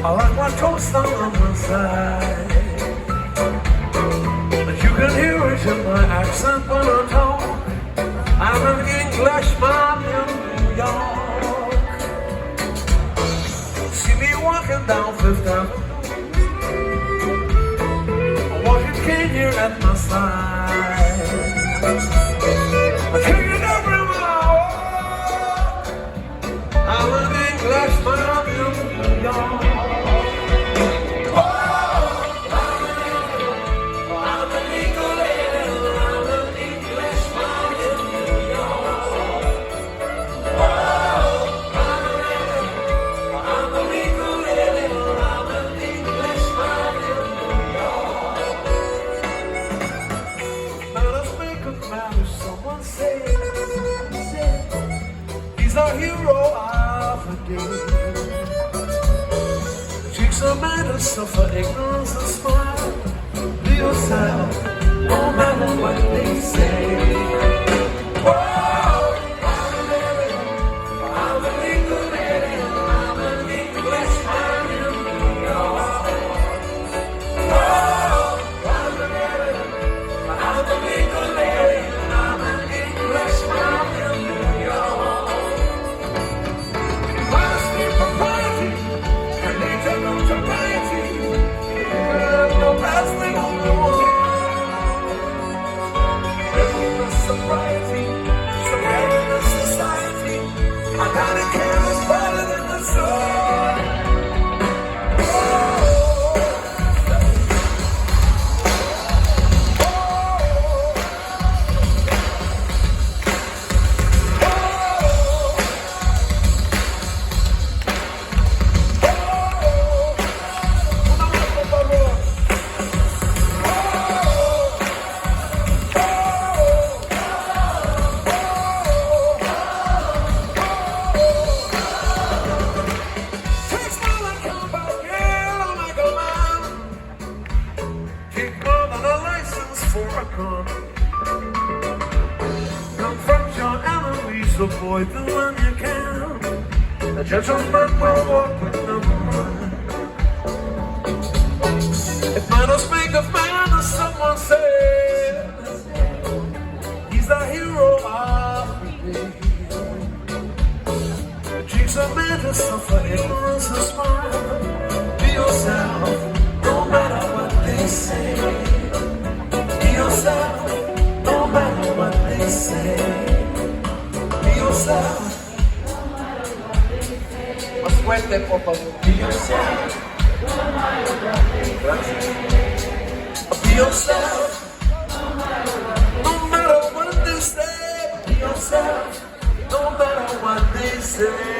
I like my toast on one side. But you can hear it in my accent when I talk. I'm an Englishman in New York. See me walking down Fifth Avenue, Washington here at my side. I take it everywhere I walk. I'm an Englishman in New York. a hero of the day. Chicks are made to suffer ignorance and smile. Be yourself, no matter what they say. Whoa, I'm an English, I'm an Englishman in New York. Whoa, I'm an English, I'm an Englishman in New York. Must be propriety, and nature no sobriety. No wrestling on the wall. Sobriety, sobriety in society. I gotta care is better than the soul. Confront your enemies, avoid them when you can. The gentleman will walk with number one. If manners make of man, as someone says, he's the hero of the day. The cheeks are made to suffer ignorance and smile. Be yourself, no matter what they say. Be yourself, no matter what they say. Be yourself. Más fuerte, por favor. Be yourself. Gracias. Be yourself. No matter what they say. Be yourself. No matter what they say.